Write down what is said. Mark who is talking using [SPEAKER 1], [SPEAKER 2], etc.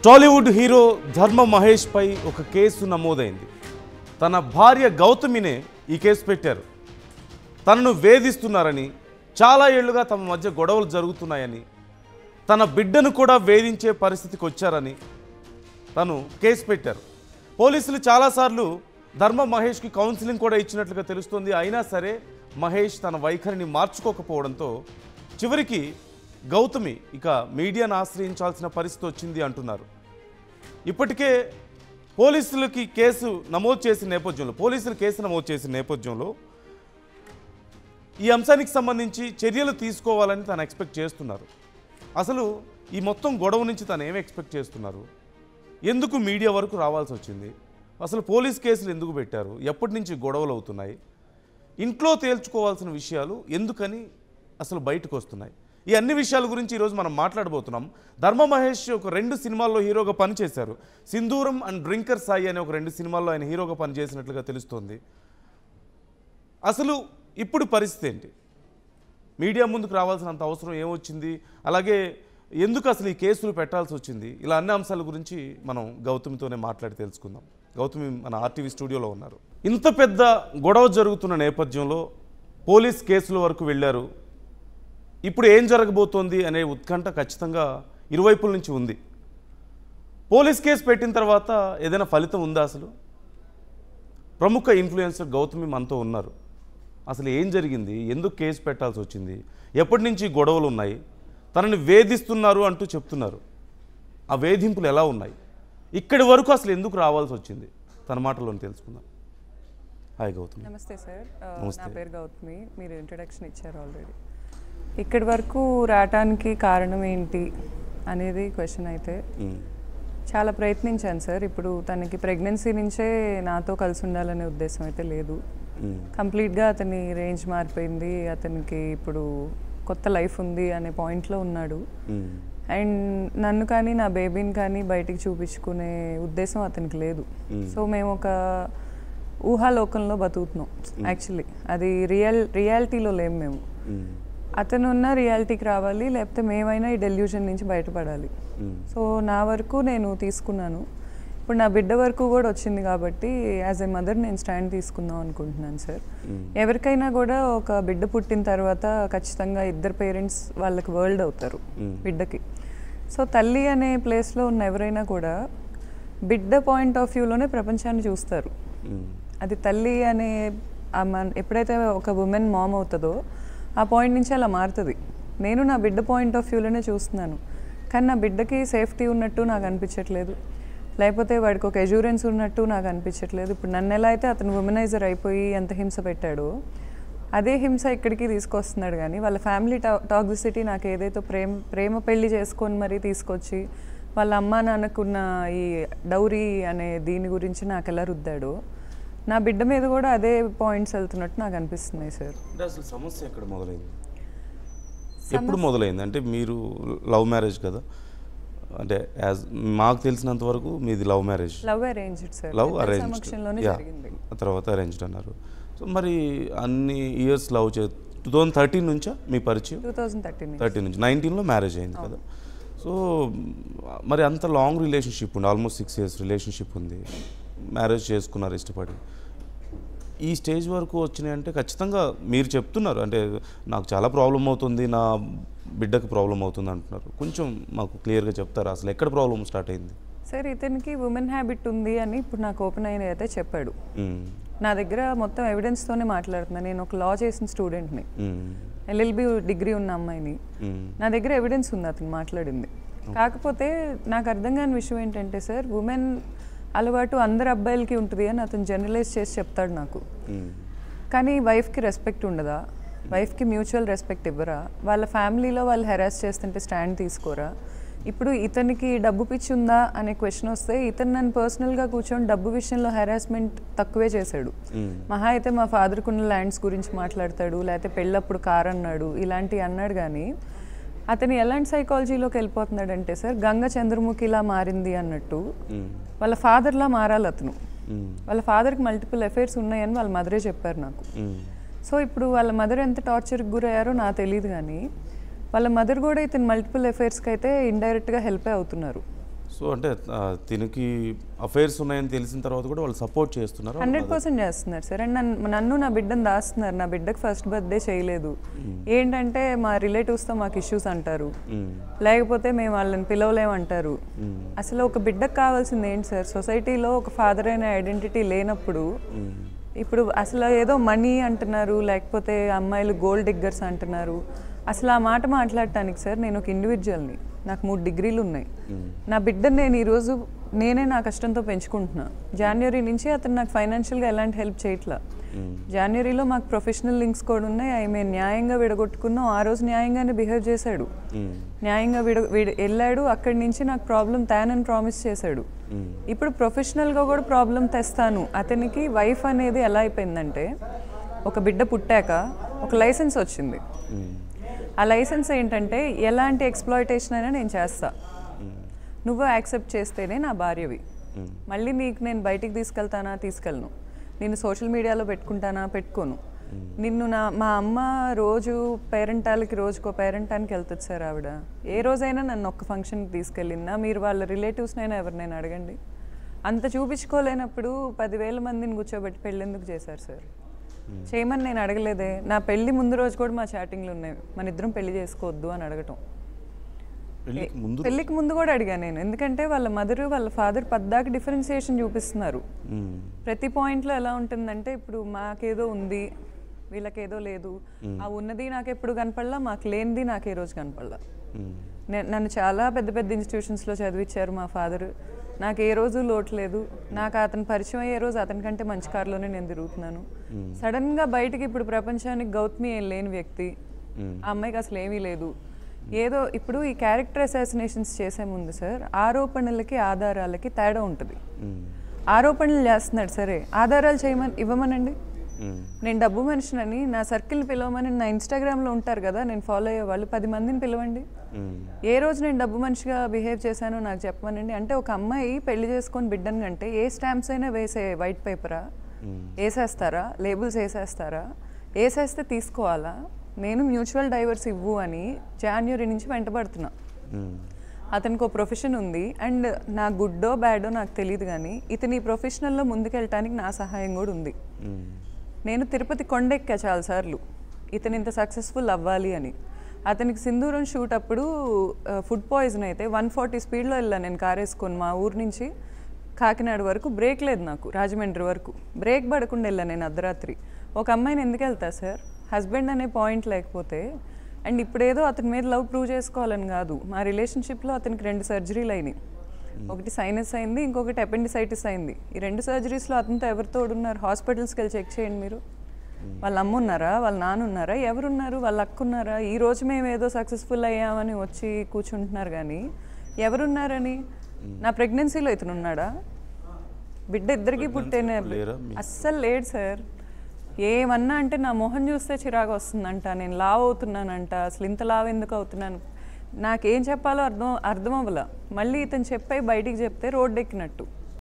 [SPEAKER 1] Tollywood hero ధర్మ మహేష్ పై ఒక case నమోదైంది. తన భార్య గౌతమినే ఈ కేసు పెట్టారు. తనను వేధిస్తున్నారని, చాలా ఏళ్లుగా తమ మధ్య గొడవలు జరుగుతున్నాయని, తన బిడ్డను కూడా వేధించే పరిస్థితికి వచ్చారని తను కేసు పెట్టారు. పోలీసులు చాలాసార్లు ధర్మ మహేష్కి కౌన్సిలింగ్ కూడా ఇచ్చినట్లుగా తెలుస్తోంది. అయినా సరే మహేష్ తన వైఖరిని మార్చుకోకపోవడంతో చివరికి గౌతమి ఇక మీడియాను ఆశ్రయించాల్సిన పరిస్థితి వచ్చింది అంటున్నారు. ఇప్పటికే పోలీసులు కేసు నమోదు చేసిన నేపథ్యంలో ఈ అంశానికి సంబంధించి చర్యలు తీసుకోవాలని తను ఎక్స్పెక్ట్ చేస్తున్నారు. అసలు ఈ మొత్తం గొడవ నుంచి తను ఏమి ఎక్స్పెక్ట్ చేస్తున్నారు, ఎందుకు మీడియా వరకు రావాల్సి వచ్చింది, అసలు పోలీస్ కేసులు ఎందుకు పెట్టారు, ఎప్పటి నుంచి గొడవలు అవుతున్నాయి, ఇంట్లో తేల్చుకోవాల్సిన విషయాలు ఎందుకని అసలు బయటకు వస్తున్నాయి, ఈ అన్ని విషయాల గురించి ఈరోజు మనం మాట్లాడబోతున్నాం. ధర్మ మహేష్ ఒక 2 సినిమాల్లో హీరోగా పనిచేశారు. సింధూరం అండ్ డ్రింకర్ సాయి అనే ఒక 2 సినిమాల్లో ఆయన హీరోగా పనిచేసినట్లుగా తెలుస్తోంది. అసలు ఇప్పుడు పరిస్థితి ఏంటి, మీడియా ముందుకు రావాల్సినంత అవసరం ఏమొచ్చింది, అలాగే ఎందుకు అసలు ఈ కేసులు పెట్టాల్సి వచ్చింది, ఇలా అన్ని అంశాల గురించి మనం గౌతమితోనే మాట్లాడి తెలుసుకుందాం. గౌతమి మన ఆర్టీవీ స్టూడియోలో ఉన్నారు. ఇంత పెద్ద గొడవ జరుగుతున్న నేపథ్యంలో పోలీస్ కేసుల వరకు వెళ్ళారు. ఇప్పుడు ఏం జరగబోతోంది అనే ఉత్కంఠ ఖచ్చితంగా ఇరువైపుల నుంచి ఉంది. పోలీస్ కేసు పెట్టిన తర్వాత ఏదైనా ఫలితం ఉందా, అసలు ప్రముఖ ఇన్ఫ్లుయెన్సర్ గౌతమి మనతో ఉన్నారు. అసలు ఏం జరిగింది, ఎందుకు కేసు పెట్టాల్సి వచ్చింది, ఎప్పటి నుంచి గొడవలు ఉన్నాయి, తనని వేధిస్తున్నారు అంటూ చెప్తున్నారు, ఆ వేధింపులు ఎలా ఉన్నాయి, ఇక్కడి వరకు అసలు ఎందుకు రావాల్సి వచ్చింది, తన మాటల్లో తెలుసుకుందాం. హాయ్ గౌతమి.
[SPEAKER 2] నమస్తే సార్, నా పేరు గౌతమి. మీరు ఇంట్రడక్షన్ ఇచ్చారు ఆల్రెడీ. ఇక్కడి వరకు రావటానికి కారణం ఏంటి అనేది క్వశ్చన్ అయితే చాలా ప్రయత్నించాను సార్. ఇప్పుడు తనకి ప్రెగ్నెన్సీ నుంచే నాతో కలిసి ఉండాలనే ఉద్దేశం అయితే లేదు. కంప్లీట్గా అతని రేంజ్ మారిపోయింది, అతనికి ఇప్పుడు కొత్త లైఫ్ ఉంది అనే పాయింట్లో ఉన్నాడు. అండ్ నన్ను కానీ నా బేబీని కానీ బయటికి చూపించుకునే ఉద్దేశం అతనికి లేదు. సో మేము ఒక ఊహాలోకంలో బతుకుతున్నాం. యాక్చువల్లీ అది రియాలిటీలో లేము మేము. అతను ఉన్న రియాలిటీకి రావాలి, లేకపోతే మేమైనా ఈ డెల్యూజన్ నుంచి బయటపడాలి. సో నా వరకు నేను తీసుకున్నాను. ఇప్పుడు నా బిడ్డ వరకు కూడా వచ్చింది కాబట్టి యాజ్ ఏ మదర్ నేను స్టాండ్ తీసుకుందాం అనుకుంటున్నాను సార్. ఎవరికైనా కూడా ఒక బిడ్డ పుట్టిన తర్వాత ఖచ్చితంగా ఇద్దరు పేరెంట్స్ వాళ్ళకి వరల్డ్ అవుతారు బిడ్డకి. సో తల్లి అనే ప్లేస్లో ఉన్న ఎవరైనా కూడా బిడ్డ పాయింట్ ఆఫ్ వ్యూలోనే ప్రపంచాన్ని చూస్తారు. అది తల్లి అనే ఎప్పుడైతే ఒక ఉమెన్ మామ్ అవుతుందో ఆ పాయింట్ నుంచి అలా మారుతుంది. నేను నా బిడ్డ పాయింట్ ఆఫ్ వ్యూలోనే చూస్తున్నాను, కానీ నా బిడ్డకి సేఫ్టీ ఉన్నట్టు నాకు అనిపించట్లేదు, లేకపోతే వాడికి ఒక ఎజ్యూరెన్స్ ఉన్నట్టు నాకు అనిపించట్లేదు. ఇప్పుడు నన్ను ఎలా అయితే అతను ఉమెనైజర్ అయిపోయి ఎంత హింస పెట్టాడో అదే హింస ఇక్కడికి తీసుకొస్తున్నాడు. కానీ వాళ్ళ ఫ్యామిలీ టాక్సిసిటీ నాకు ఏదైతే ప్రేమ పెళ్లి చేసుకొని మరీ తీసుకొచ్చి వాళ్ళ అమ్మా నాన్నకున్న ఈ డౌరీ అనే దీని గురించి నాకు ఎలా రుద్దాడో నా బిడ్డ మీద కూడా అదే పాయింట్స్ వెళ్తున్నట్టు నాకు అనిపిస్తున్నాయి సార్.
[SPEAKER 1] అసలు సమస్య ఎక్కడ మొదలైంది, ఎప్పుడు మొదలైంది? అంటే మీరు లవ్ మ్యారేజ్ కదా, అంటే యాజ్ మాకు తెలిసినంత వరకు మీది love marriage.
[SPEAKER 2] Love arranged sir.
[SPEAKER 1] Love arranged, తర్వాత అరేంజ్డ్ అన్నారు. సో మరి అన్ని ఇయర్స్ లవ్ 2013 నుంచా మీ పరిచయం? 2013 నుంచి 19లో మ్యారేజ్ అయింది కదా. సో మరి అంత లాంగ్ రిలేషన్షిప్ ఉంది, ఆల్మోస్ట్ 6 years రిలేషన్షిప్ ఉంది, మ్యారేజ్ చేసుకున్నారు ఇష్టపడి. ఈ స్టేజ్ వరకు వచ్చినాయి అంటే ఖచ్చితంగా మీరు చెప్తున్నారు, అంటే నాకు చాలా ప్రాబ్లం అవుతుంది, నా బిడ్డకు ప్రాబ్లం అవుతుంది అంటున్నారు. కొంచెం మాకు క్లియర్గా చెప్తారా, అసలు ఎక్కడ ప్రాబ్లం స్టార్ట్ అయింది?
[SPEAKER 2] సార్ ఇతనికి ఉమెన్ హ్యాబిట్ ఉంది అని ఇప్పుడు నాకు ఓపెన్ అయిన అయితే చెప్పాడు. నా దగ్గర మొత్తం ఎవిడెన్స్తోనే మాట్లాడుతున్నా. నేను ఒక లా చేసిన స్టూడెంట్ని, LLB డిగ్రీ ఉన్న అమ్మాయిని. నా దగ్గర ఎవిడెన్స్ ఉంది అతను మాట్లాడింది. కాకపోతే నాకు అర్థం కాని విషయం ఏంటంటే సార్, ఉమెన్ అలవాటు అందరు అబ్బాయిలకి ఉంటుంది అని అతను జనరలైజ్ చేసి చెప్తాడు నాకు. కానీ వైఫ్కి రెస్పెక్ట్ ఉండదా, వైఫ్కి మ్యూచువల్ రెస్పెక్ట్ ఇవ్వరా, వాళ్ళ ఫ్యామిలీలో వాళ్ళు హెరాస్ చేస్తుంటే స్టాండ్ తీసుకోరా? ఇప్పుడు ఇతనికి డబ్బు పిచ్చి ఉందా అనే క్వశ్చన్ వస్తే ఇతను నన్ను పర్సనల్గా కూర్చొని డబ్బు విషయంలో హెరాస్మెంట్ తక్కువే చేశాడు. మహా అయితే మా ఫాదర్కి ఉన్న ల్యాండ్స్ గురించి మాట్లాడతాడు, లేకపోతే పెళ్ళప్పుడు కార్ అన్నాడు, ఇలాంటివి అన్నాడు. కానీ అతను ఎలాంటి సైకాలజీలోకి వెళ్ళిపోతున్నాడంటే సార్, గంగ చంద్రముఖిలా మారింది అన్నట్టు వాళ్ళ ఫాదర్లా మారాలి అతను. వాళ్ళ ఫాదర్కి మల్టిపుల్ అఫైర్స్ ఉన్నాయని వాళ్ళ మదరే చెప్పారు నాకు. సో ఇప్పుడు వాళ్ళ మదర్ ఎంత టార్చర్కి గురయ్యారో నాకు తెలియదు, కానీ వాళ్ళ మదర్ కూడా ఇతను మల్టిపుల్ అఫైర్స్కి అయితే ఇండైరెక్ట్గా హెల్పే అవుతున్నారు.
[SPEAKER 1] సో అంటే తినకి అఫైర్స్ ఉన్నాయని తెలిసిన తర్వాత కూడా వాళ్ళు సపోర్ట్ చేస్తున్నారు.
[SPEAKER 2] 100% చేస్తున్నారు సార్. అండ్ నన్ను నా బిడ్డను దాస్తున్నారు. నా బిడ్డకు ఫస్ట్ బర్త్డే చేయలేదు. ఏంటంటే మా రిలేటివ్స్తో మాకు ఇష్యూస్ అంటారు, లేకపోతే మేము వాళ్ళని పిలవలేమంటారు. అసలు ఒక బిడ్డకు కావాల్సింది ఏంటి సార్? సొసైటీలో ఒక ఫాదర్ అయిన ఐడెంటిటీ లేనప్పుడు ఇప్పుడు అసలు ఏదో మనీ అంటున్నారు, లేకపోతే అమ్మాయిలు గోల్డ్ డిగ్గర్స్ అంటున్నారు. అసలు ఆ మాట మాట్లాడటానికి సార్ నేను ఒక ఇండివిజువల్ని, నాకు 3 డిగ్రీలు ఉన్నాయి. నా బిడ్డను నేను ఈరోజు నేనే నా కష్టంతో పెంచుకుంటున్నా. జనవరి నుంచి అతను నాకు ఫైనాన్షియల్గా ఎలాంటి హెల్ప్ చేయట్లా. జనవరిలో మాకు ప్రొఫెషనల్ లింక్స్ కూడా ఉన్నాయి. అవి మేము న్యాయంగా విడగొట్టుకున్నాం. ఆ రోజు న్యాయంగానే బిహేవ్ చేశాడు, న్యాయంగా వెళ్ళాడు. అక్కడి నుంచి నాకు ప్రాబ్లం తేనని ప్రామిస్ చేశాడు. ఇప్పుడు ప్రొఫెషనల్గా కూడా ప్రాబ్లం తెస్తాను. అతనికి వైఫ్ అనేది ఎలా అయిపోయిందంటే, ఒక బిడ్డ పుట్టాక ఒక లైసెన్స్ వచ్చింది. ఆ లైసెన్స్ ఏంటంటే ఎలాంటి ఎక్స్ప్లాయిటేషన్ అయినా నేను చేస్తా, నువ్వు యాక్సెప్ట్ చేస్తేనే నా భార్యవి. మళ్ళీ నీకు నేను బయటికి తీసుకెళ్తానా? తీసుకెళ్ళను. నేను సోషల్ మీడియాలో పెట్టుకుంటానా? పెట్టుకోను. నిన్ను మా అమ్మ రోజు పేరెంటాలకి రోజుకో పేరెంటానికి వెళ్తుంది సార్. ఆవిడ ఏ రోజైనా నన్ను ఒక్క ఫంక్షన్కి తీసుకెళ్ళిందా? మీరు వాళ్ళ రిలేటివ్స్నైనా ఎవరినైనా అడగండి. అంత చూపించుకోలేనప్పుడు 10,000 మందిని కూర్చోబెట్టి పెళ్ళెందుకు చేశారు సార్? చేయమని నేను అడగలేదే. నా పెళ్లి ముందు రోజు కూడా మా చాటింగ్లు ఉన్నాయి, మన ఇద్దరం పెళ్లి చేసుకోవద్దు అని అడగటం. పెళ్లికి ముందు కూడా అడిగాను నేను. ఎందుకంటే వాళ్ళ మదర్ వాళ్ళ ఫాదర్ పద్దాక డిఫరెన్సియేషన్ చూపిస్తున్నారు. ప్రతి పాయింట్లో ఎలా ఉంటుందంటే, ఇప్పుడు మాకేదో ఉంది, వీళ్ళకేదో లేదు. ఆ ఉన్నది నాకు ఎప్పుడు కనపడలా, మాకు లేనిది నాకు ఏ రోజు కనపడలా. నన్ను చాలా పెద్ద పెద్ద ఇన్స్టిట్యూషన్స్లో చదివించారు మా ఫాదర్. నాకు ఏ రోజు లోటు లేదు. నాకు అతను పరిచయం అయ్యే రోజు అతని కంటే మంచి కారులోనే నేను తిరుగుతున్నాను. సడన్గా బయటకి ఇప్పుడు ప్రపంచానికి గౌతమి ఏం లేని వ్యక్తి, ఆ అమ్మాయికి అసలు ఏమీ లేదు. ఏదో ఇప్పుడు ఈ క్యారెక్టర్ అసాసినేషన్స్ చేసే ముందు సార్ ఆరోపణలకి ఆధారాలకి తేడా ఉంటుంది. ఆరోపణలు చేస్తున్నాడు, సరే ఆధారాలు ఇవ్వమనండి. నేను డబ్బు మనిషినని నా సర్కిల్ పిలవమని నా ఇన్స్టాగ్రామ్లో ఉంటారు కదా, నేను ఫాలో అయ్యే వాళ్ళు 10 మందిని పిలవండి. ఏ రోజు నేను డబ్బు మనిషిగా బిహేవ్ చేశానో నాకు చెప్పమనండి. అంటే ఒక అమ్మాయి పెళ్లి చేసుకొని బిడ్డను అంటే ఏ స్టాంప్స్ అయినా వేసే వైట్ పేపరా వేసేస్తారా? లేబుల్స్ వేసేస్తారా? వేసేస్తే తీసుకోవాలా? నేను మ్యూచువల్ డైవర్స్ ఇవ్వు అని జనవరి నుంచి వెంటబడుతున్నా. అతనికి ఒక ప్రొఫెషన్ ఉంది. అండ్ నా గుడ్డో బ్యాడో నాకు తెలియదు, కానీ ఇతని ప్రొఫెషనల్లో ముందుకెళ్ళటానికి నా సహాయం కూడా ఉంది. నేను తిరుపతి కొండెక్కా చాలాసార్లు ఇతను ఇంత సక్సెస్ఫుల్ అవ్వాలి అని. అతనికి సింధూరం షూట్ అప్పుడు ఫుడ్ పాయిజన్ అయితే 140 స్పీడ్లో వెళ్ళాను నేను కార్ వేసుకొని మా ఊరు నుంచి కాకినాడ వరకు. బ్రేక్ లేదు నాకు, రాజమండ్రి వరకు బ్రేక్ పడకుండా వెళ్ళాను నేను అర్ధరాత్రి. ఒక అమ్మాయిని ఎందుకు వెళ్తా సార్? హస్బెండ్ అనే పాయింట్ లేకపోతే. అండ్ ఇప్పుడేదో అతని మీద లవ్ ప్రూవ్ చేసుకోవాలని కాదు. మా రిలేషన్షిప్లో అతనికి 2 సర్జరీలు అయినాయి. ఒకటి సైనస్ అయింది, ఇంకొకటి అపెండిసైటిస్ అయింది. ఈ 2 సర్జరీస్లో అతనితో ఎవరితో ఉన్నారు? హాస్పిటల్స్కి వెళ్ళి చెక్ చేయండి మీరు. వాళ్ళ అమ్మ ఉన్నారా? వాళ్ళ నాన్న ఉన్నారా? ఎవరున్నారు? వాళ్ళ అక్క ఉన్నారా? ఈ రోజు మేము ఏదో సక్సెస్ఫుల్ అయ్యామని వచ్చి కూర్చుంటున్నారు, కానీ ఎవరున్నారని? నా ప్రెగ్నెన్సీలో ఇతను ఉన్నాడా? బిడ్డ ఇద్దరికి పుట్టేనే అస్సలు లేడు సార్. ఏమన్నా అంటే నా మొహం చూస్తే చిరాకు వస్తుందంట, నేను లావ్ అవుతున్నానంట. అసలు ఇంత లావ్ ఎందుకు అవుతున్నాను? నాకేం చెప్పాలో అర్థం అవ్వలా. మళ్ళీ ఇతను చెప్పి బయటికి చెప్తే రోడ్డు ఎక్కినట్టు.